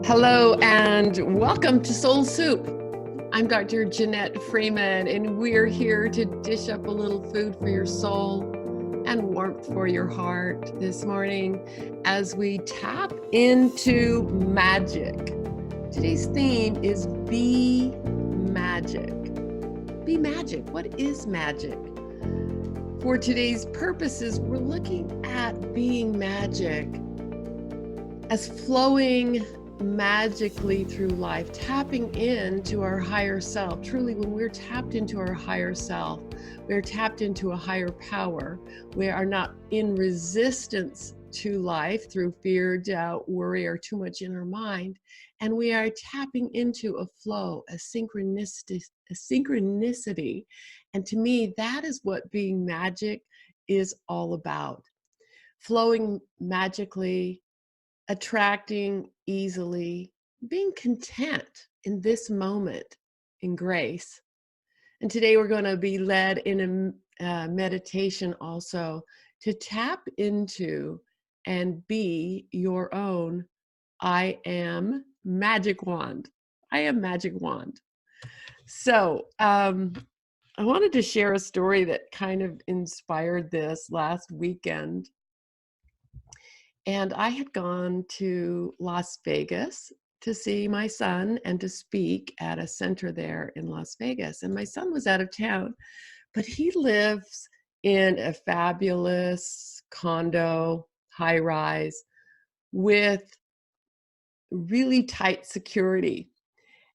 Hello and welcome to Soul Soup. I'm Dr. Janette Freeman, and we're here to dish up a little food for your soul and warmth for your heart this morning as we tap into magic. Today's theme is Be Magic. Be magic. What is magic? For today's purposes, we're looking at being magic as flowing magically through life, tapping into our higher self. Truly, when we're tapped into our higher self, we're tapped into a higher power. We are not in resistance to life through fear, doubt, worry, or too much in our mind. And we are tapping into a flow, a synchronicity. And to me, that is what being magic is all about. Flowing magically, attracting easily, being content in this moment in grace. And today we're going to be led in a meditation also to tap into and be your own I am magic wand. I am magic wand. So I wanted to share a story that kind of inspired this last weekend. And I had gone to Las Vegas to see my son and to speak at a center there in Las Vegas. And my son was out of town, but he lives in a fabulous condo, high rise, with really tight security.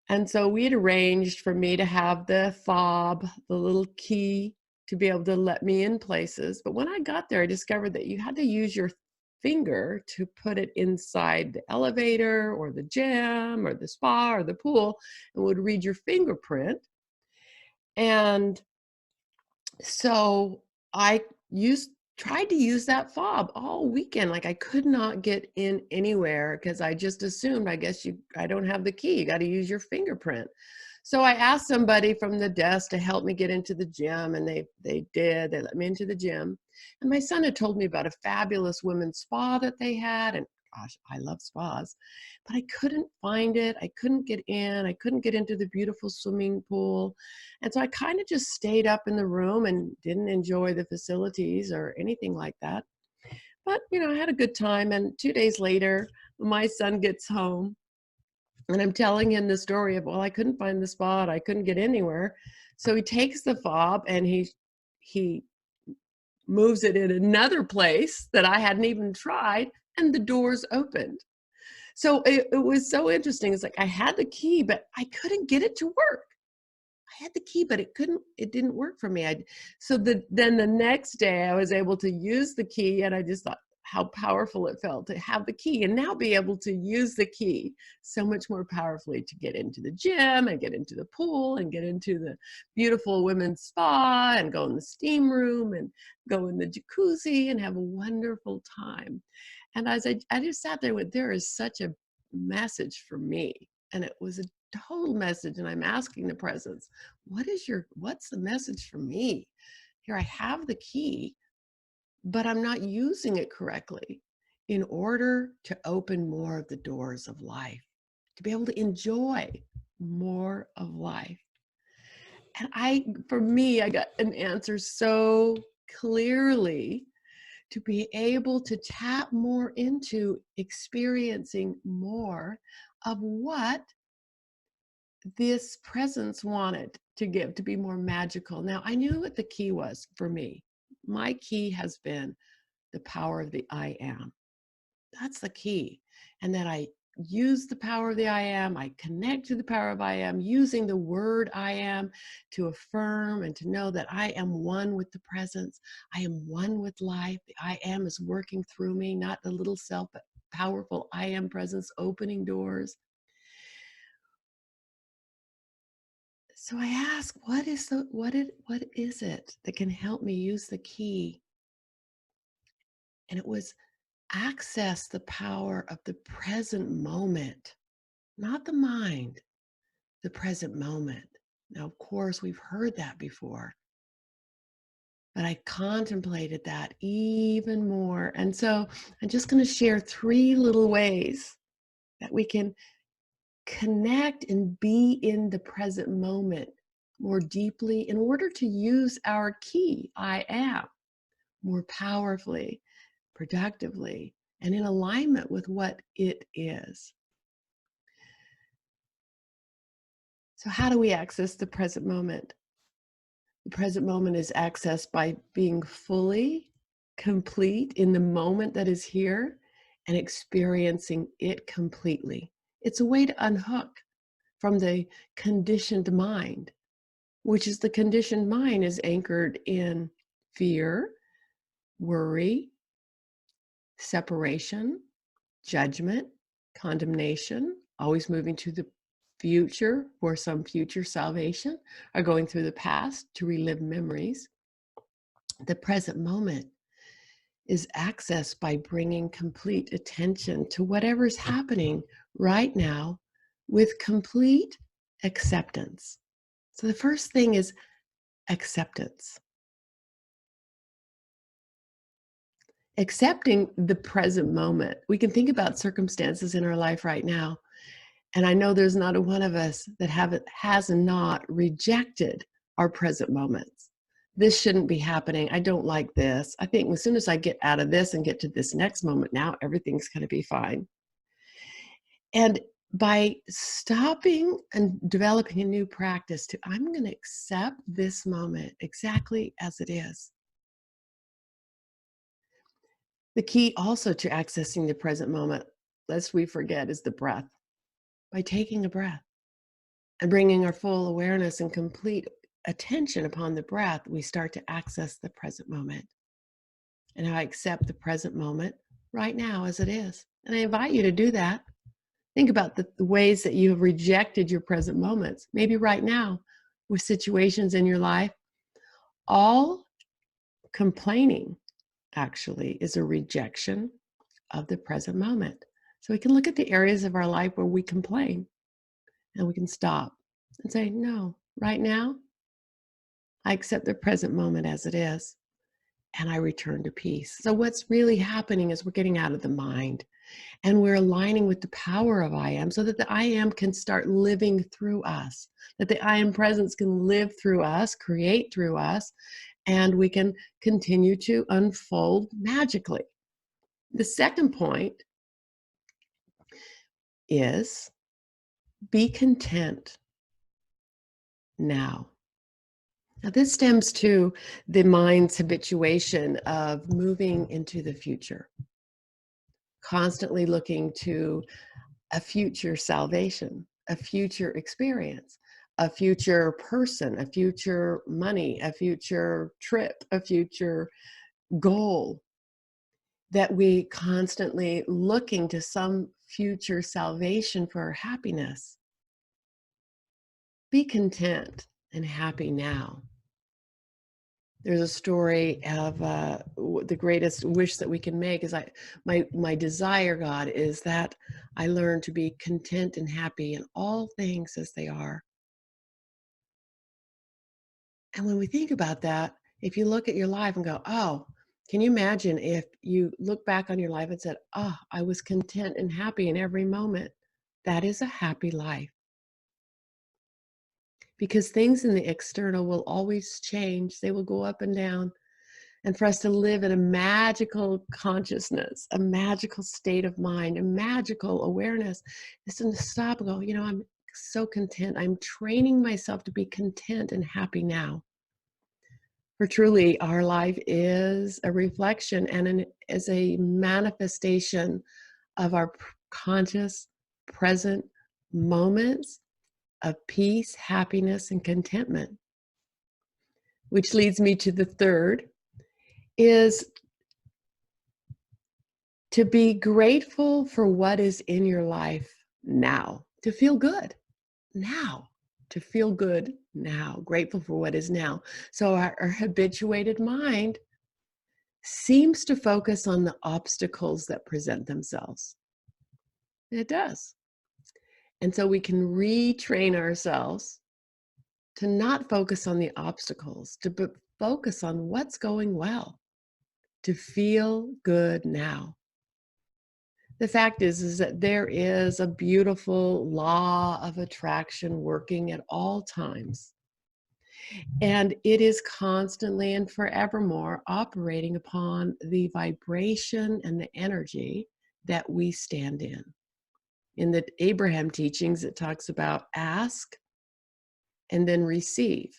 And so we had arranged for me to have the fob, the little key, to be able to let me in places. But when I got there, I discovered that you had to use your finger to put it inside the elevator or the gym or the spa or the pool, and would read your fingerprint. And so I tried to use that fob all weekend. Like, I could not get in anywhere because I just assumed, I guess I don't have the key. You got to use your fingerprint. So I asked somebody from the desk to help me get into the gym, and they did. They let me into the gym. And my son had told me about a fabulous women's spa that they had. And gosh, I love spas, but I couldn't find it. I couldn't get in. I couldn't get into the beautiful swimming pool. And so I kind of just stayed up in the room and didn't enjoy the facilities or anything like that. But, I had a good time. And 2 days later, my son gets home. And I'm telling him the story of, well, I couldn't find the spot. I couldn't get anywhere. So he takes the fob and he moves it in another place that I hadn't even tried, and the doors opened. So it was so interesting. It's like I had the key, but I couldn't get it to work. I had the key, but it didn't work for me. Then the next day I was able to use the key, and I just thought how powerful it felt to have the key and now be able to use the key so much more powerfully to get into the gym and get into the pool and get into the beautiful women's spa and go in the steam room and go in the jacuzzi and have a wonderful time. And as I just sat there with, there is such a message for me. And it was a total message. And I'm asking the presence, what's the message for me? Here I have the key, but I'm not using it correctly in order to open more of the doors of life, to be able to enjoy more of life. And for me, I got an answer so clearly to be able to tap more into experiencing more of what this presence wanted to give, to be more magical. Now, I knew what the key was for me. My key has been the power of the I am. That's the key. And that I use the power of the I am. I connect to the power of I am, using the word I am to affirm and to know that I am one with the presence. I am one with life. The I am is working through me, not the little self, but powerful I am presence opening doors. So I ask, what is it that can help me use the key? And it was access the power of the present moment, not the mind, the present moment. Now, of course, we've heard that before, but I contemplated that even more. And so I'm just going to share 3 little ways that we can connect and be in the present moment more deeply in order to use our key, I am, more powerfully, productively, and in alignment with what it is. So, how do we access the present moment? The present moment is accessed by being fully complete in the moment that is here and experiencing it completely. It's a way to unhook from the conditioned mind, which is the conditioned mind is anchored in fear, worry, separation, judgment, condemnation, always moving to the future for some future salvation, or going through the past to relive memories. The present moment is accessed by bringing complete attention to whatever's happening right now with complete acceptance. So the first thing is acceptance. Accepting the present moment. We can think about circumstances in our life right now, and I know there's not a one of us that has not rejected our present moments. This shouldn't be happening. I don't like this. I think as soon as I get out of this and get to this next moment now, everything's going to be fine. And by stopping and developing a new practice to, I'm going to accept this moment exactly as it is. The key also to accessing the present moment, lest we forget, is the breath. By taking a breath and bringing our full awareness and complete attention upon the breath, we start to access the present moment. And I accept the present moment right now as it is. And I invite you to do that. Think about the ways that you have rejected your present moments. Maybe right now, with situations in your life, all complaining actually is a rejection of the present moment. So we can look at the areas of our life where we complain and we can stop and say, no, right now, I accept the present moment as it is and I return to peace. So what's really happening is we're getting out of the mind and we're aligning with the power of I am so that the I am can start living through us, that the I am presence can live through us, create through us, and we can continue to unfold magically. The second point is be content now. Now, this stems to the mind's habituation of moving into the future, constantly looking to a future salvation, a future experience, a future person, a future money, a future trip, a future goal, that we constantly looking to some future salvation for our happiness. Be content and happy now. There's a story of the greatest wish that we can make is my desire, God, is that I learn to be content and happy in all things as they are. And when we think about that, if you look at your life and go, oh, can you imagine if you look back on your life and said, oh, I was content and happy in every moment? That is a happy life. Because things in the external will always change. They will go up and down. And for us to live in a magical consciousness, a magical state of mind, a magical awareness, is to stop and go, I'm so content. I'm training myself to be content and happy now. For truly, our life is a reflection and is a manifestation of our conscious, present moments of peace, happiness, and contentment. Which leads me to the third, is to be grateful for what is in your life now, to feel good now, to feel good now, grateful for what is now. So our habituated mind seems to focus on the obstacles that present themselves. It does. And so we can retrain ourselves to not focus on the obstacles, to focus on what's going well, to feel good now. The fact is that there is a beautiful law of attraction working at all times. And it is constantly and forevermore operating upon the vibration and the energy that we stand in. In the Abraham teachings, it talks about ask and then receive.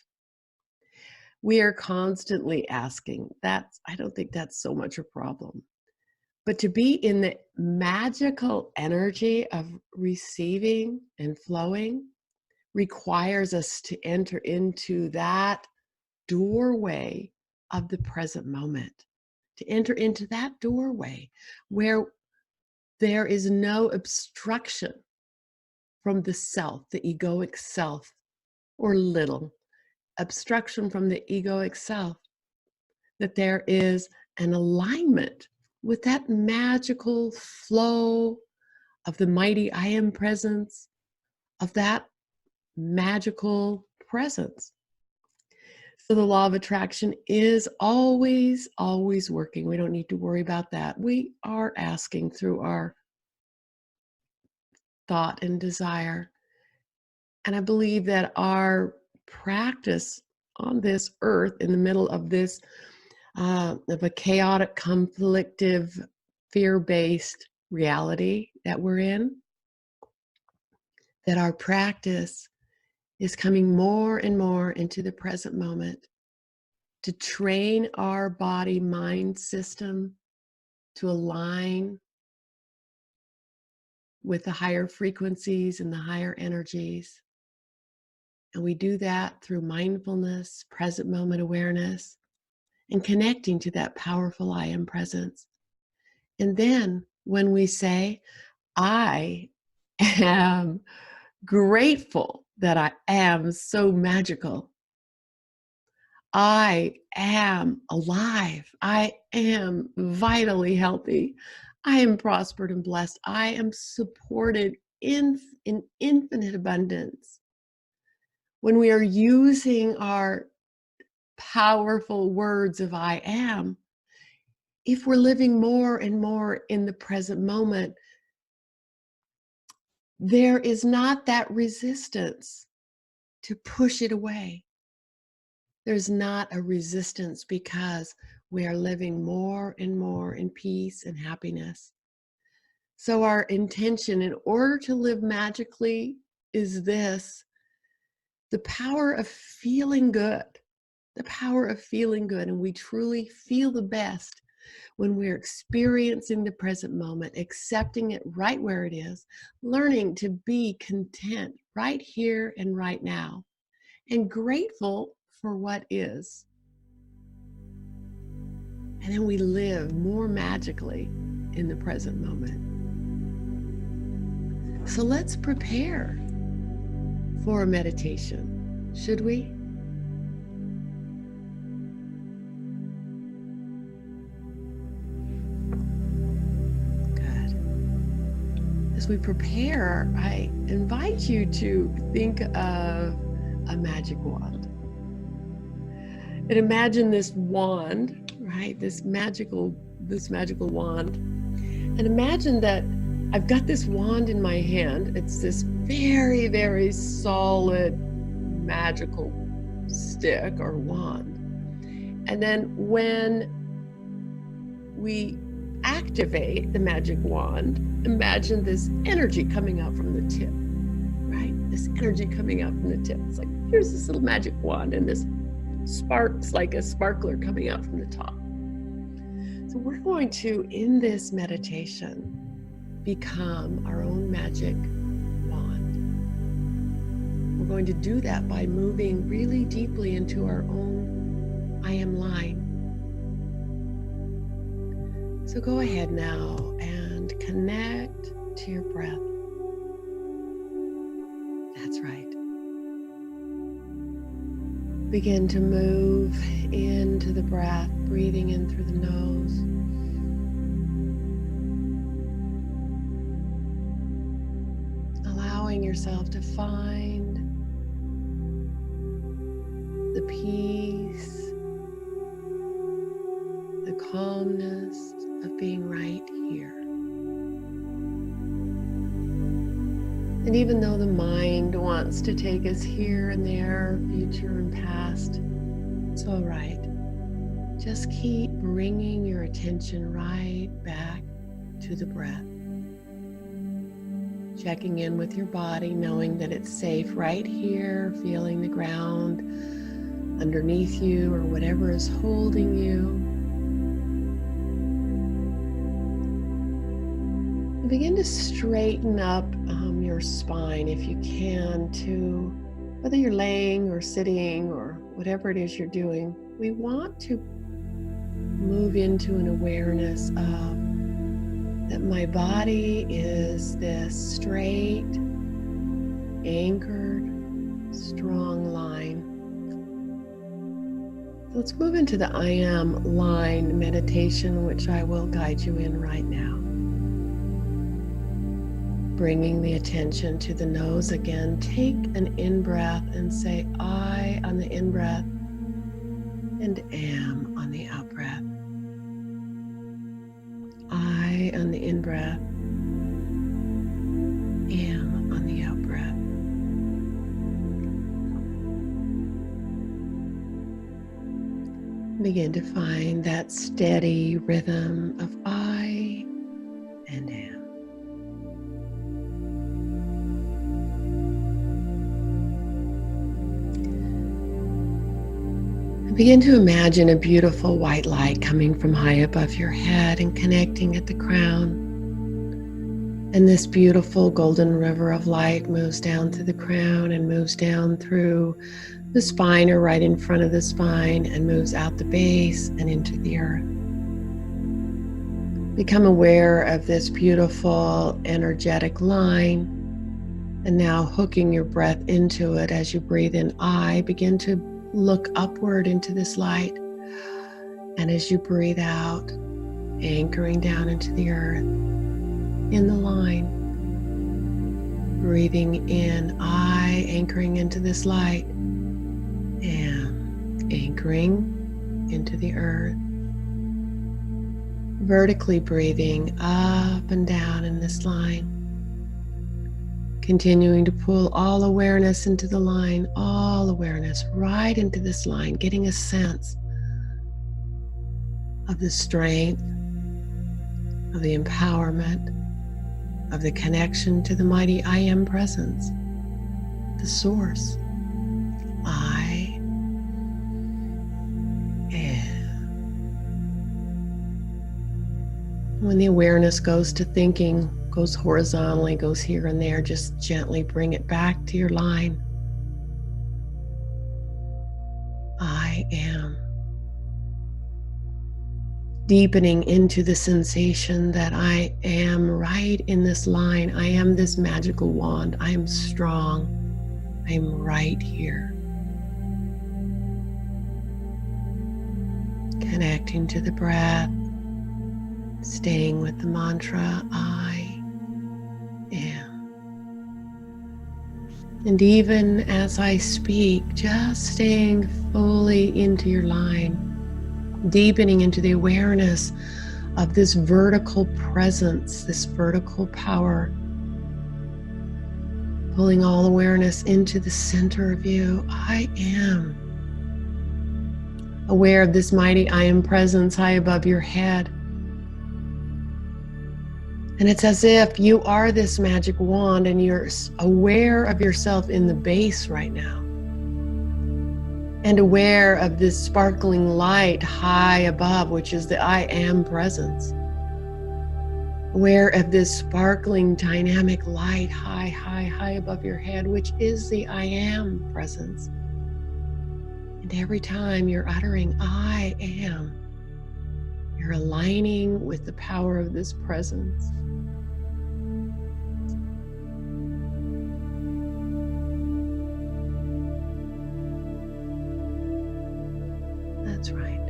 We are constantly asking. I don't think that's so much a problem. But to be in the magical energy of receiving and flowing requires us to enter into that doorway of the present moment, to enter into that doorway where there is no obstruction from the self, the egoic self, or little obstruction from the egoic self, that there is an alignment with that magical flow of the mighty I am presence, of that magical presence. So the law of attraction is always, always working. We don't need to worry about that. We are asking through our thought and desire. And I believe that our practice on this earth, in the middle of this, of a chaotic, conflictive, fear-based reality that we're in, that our practice is coming more and more into the present moment to train our body-mind system to align with the higher frequencies and the higher energies. And we do that through mindfulness, present moment awareness, and connecting to that powerful I am presence. And then when we say, I am grateful that I am so magical, I am alive, I am vitally healthy, I am prospered and blessed, I am supported in infinite abundance. When we are using our powerful words of I am, if we're living more and more in the present moment, there is not that resistance to push it away. There's not a resistance because we are living more and more in peace and happiness. So our intention in order to live magically is this: the power of feeling good, the power of feeling good. And we truly feel the best when we're experiencing the present moment, accepting it right where it is, learning to be content right here and right now, and grateful for what is. And then we live more magically in the present moment. So let's prepare for a meditation, should we? As we prepare, I invite you to think of a magic wand. And imagine this wand, right? This magical wand. And imagine that I've got this wand in my hand. It's this very, very solid magical stick or wand. And then when we activate the magic wand, imagine this energy coming out from the tip, right? This energy coming out from the tip. It's like, here's this little magic wand and this sparks like a sparkler coming out from the top. So we're going to, in this meditation, become our own magic wand. We're going to do that by moving really deeply into our own I am line. So go ahead now and connect to your breath. That's right. Begin to move into the breath, breathing in through the nose. Allowing yourself to find the peace, the calmness of being right here. And even though the mind wants to take us here and there, future and past, it's all right. Just keep bringing your attention right back to the breath. Checking in with your body, knowing that it's safe right here, feeling the ground underneath you or whatever is holding you. And begin to straighten up your spine if you can, to whether you're laying or sitting or whatever it is you're doing. We want to move into an awareness of that my body is this straight, anchored, strong line. So let's move into the I am line meditation, which I will guide you in right now. Bringing the attention to the nose again. Take an in-breath and say I on the in-breath and am on the out-breath. I on the in-breath, am on the out-breath. Begin to find that steady rhythm of I and am. Begin to imagine a beautiful white light coming from high above your head and connecting at the crown. And this beautiful golden river of light moves down to the crown and moves down through the spine or right in front of the spine and moves out the base and into the earth. Become aware of this beautiful energetic line, and now hooking your breath into it as you breathe in I, begin to look upward into this light, and as you breathe out, anchoring down into the earth in the line. Breathing in I, anchoring into this light, and anchoring into the earth. Vertically breathing up and down in this line. Continuing to pull all awareness into the line, all awareness right into this line, getting a sense of the strength, of the empowerment, of the connection to the mighty I am presence, the source. I am. When the awareness goes to thinking, goes horizontally, goes here and there, just gently bring it back to your line. I am. Deepening into the sensation that I am right in this line. I am this magical wand. I am strong. I am right here. Connecting to the breath, staying with the mantra, I am. And even as I speak, just staying fully into your line, deepening into the awareness of this vertical presence, this vertical power, pulling all awareness into the center of you. I am. Aware of this mighty I am presence high above your head. And it's as if you are this magic wand and you're aware of yourself in the base right now. And aware of this sparkling light high above, which is the I am presence. Aware of this sparkling dynamic light high above your head, which is the I am presence. And every time you're uttering I am, you're aligning with the power of this presence. That's right.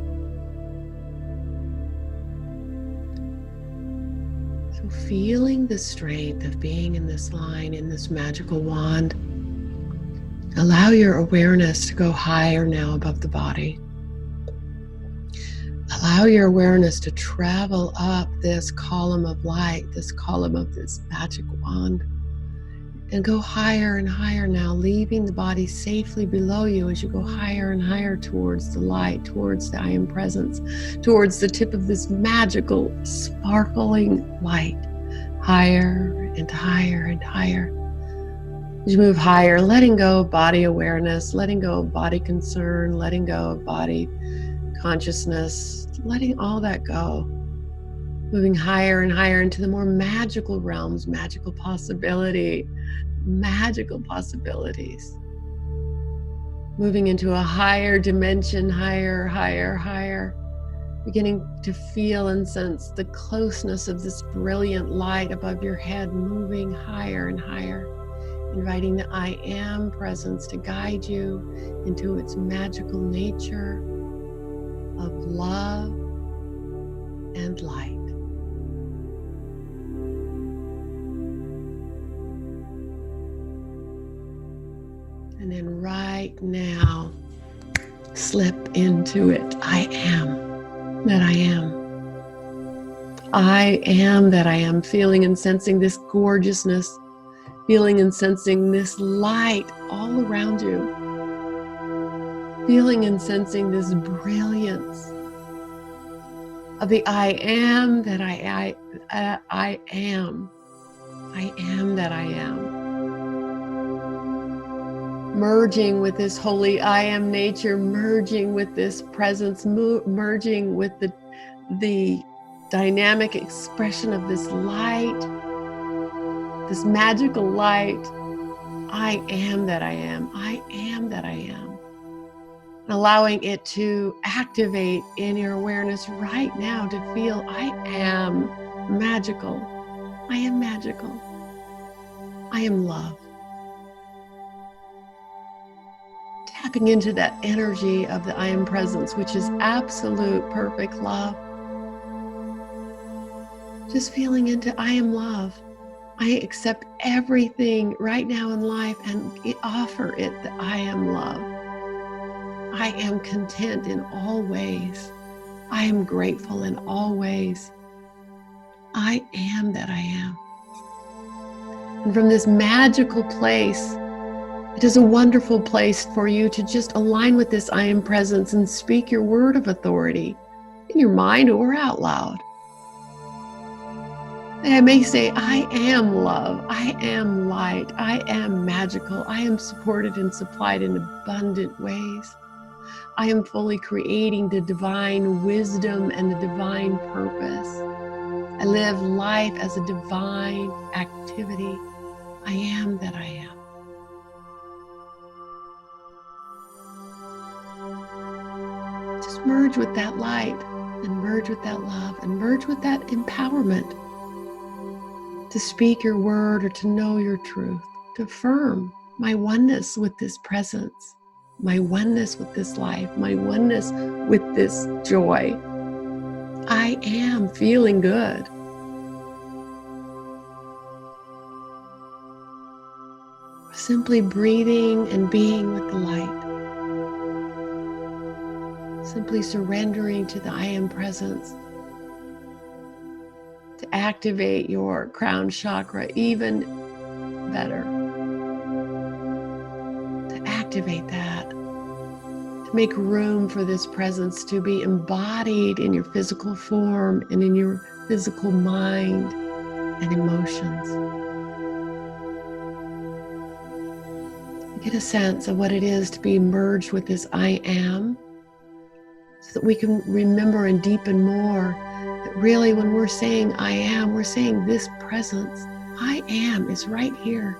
So feeling the strength of being in this line, in this magical wand, allow your awareness to go higher now above the body. Allow your awareness to travel up this column of light, this column of this magic wand, And go higher and higher now, leaving the body safely below you as you go higher and higher towards the light, towards the I Am Presence, towards the tip of this magical, sparkling light. Higher and higher and higher. As you move higher, letting go of body awareness, letting go of body concern, letting go of body consciousness, letting all that go. Moving higher and higher into the more magical realms, magical possibilities. Moving into a higher dimension, higher, higher, higher. Beginning to feel and sense the closeness of this brilliant light above your head, moving higher and higher. Inviting the I Am Presence to guide you into its magical nature of love and light. And then right now, slip into it. I am that I am. I am that I am, feeling and sensing this gorgeousness, feeling and sensing this light all around you, feeling and sensing this brilliance of the I am that I am. I am that I am. Merging with this holy I am nature, merging with this presence, merging with the dynamic expression of this light, this magical light. I am that I am. I am that I am. Allowing it to activate in your awareness right now to feel I am magical. I am magical. I am love. Tapping into that energy of the I Am Presence, which is absolute perfect love. Just feeling into I am love. I accept everything right now in life and offer it that I am love. I am content in all ways. I am grateful in all ways. I am that I am. And from this magical place, it is a wonderful place for you to just align with this I Am Presence and speak your word of authority in your mind or out loud. And I may say, I am love, I am light, I am magical, I am supported and supplied in abundant ways. I am fully creating the divine wisdom and the divine purpose. I live life as a divine activity. I am that I am. Just merge with that light and merge with that love and merge with that empowerment to speak your word or to know your truth, to affirm my oneness with this presence, my oneness with this life, my oneness with this joy. I am feeling good. Simply breathing and being with the light. Simply surrendering to the I Am Presence to activate your crown chakra even better. To activate that. To make room for this presence to be embodied in your physical form and in your physical mind and emotions. Get a sense of what it is to be merged with this I am, so that we can remember and deepen more that really when we're saying I am, we're saying this presence. I am is right here.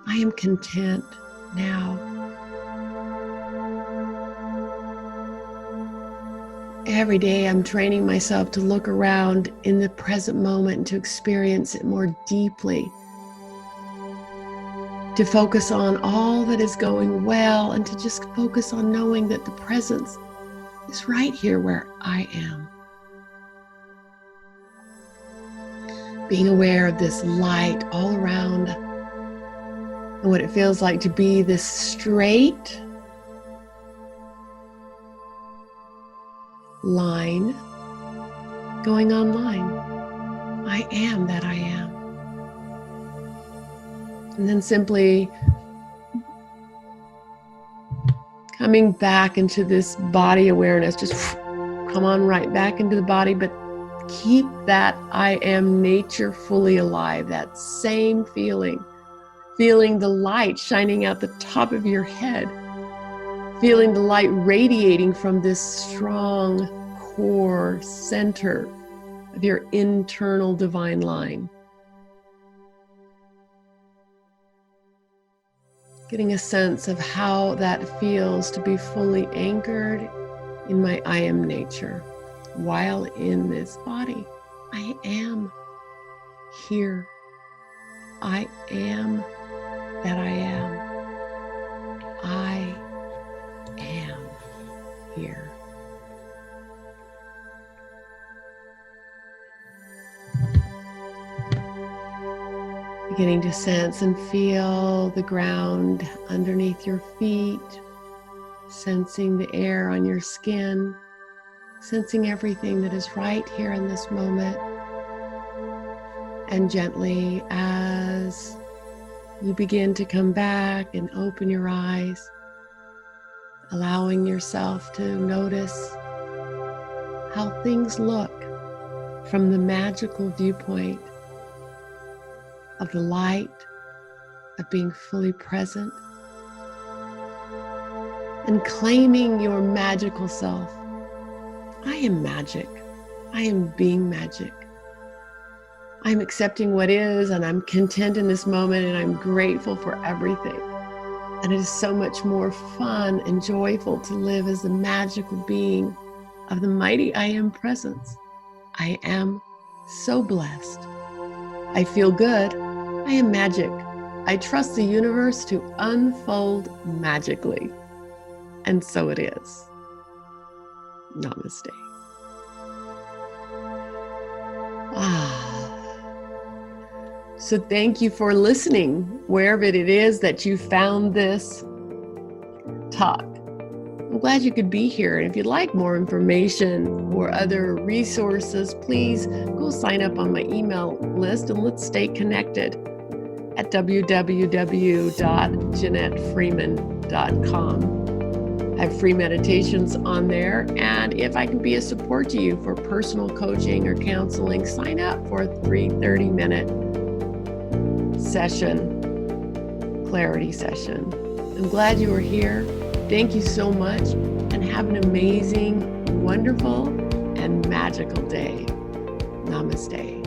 I am content now. Every day I'm training myself to look around in the present moment and to experience it more deeply. To focus on all that is going well and to just focus on knowing that the presence is right here where I am. Being aware of this light all around and what it feels like to be this straight line going online. I am that I am. And then simply coming back into this body awareness, just come on right back into the body, but keep that I am nature fully alive, that same feeling the light shining out the top of your head, feeling the light radiating from this strong core center of your internal divine line. Getting a sense of how that feels to be fully anchored in my I am nature while in this body. I am here. I am that I am. I am here. Beginning to sense and feel the ground underneath your feet, sensing the air on your skin, sensing everything that is right here in this moment. And gently, as you begin to come back and open your eyes, allowing yourself to notice how things look from the magical viewpoint of the light, of being fully present, and claiming your magical self. I am magic. I am being magic. I'm accepting what is, and I'm content in this moment, and I'm grateful for everything. And it is so much more fun and joyful to live as the magical being of the mighty I am presence. I am so blessed. I feel good. I am magic. I trust the universe to unfold magically. And so it is. Namaste. So thank you for listening, wherever it is that you found this talk. I'm glad you could be here. And if you'd like more information or other resources, please go sign up on my email list and let's stay connected at www.JanetteFreeman.com. I have free meditations on there. And if I can be a support to you for personal coaching or counseling, sign up for a 30-minute session, clarity session. I'm glad you were here. Thank you so much, and have an amazing, wonderful, and magical day. Namaste.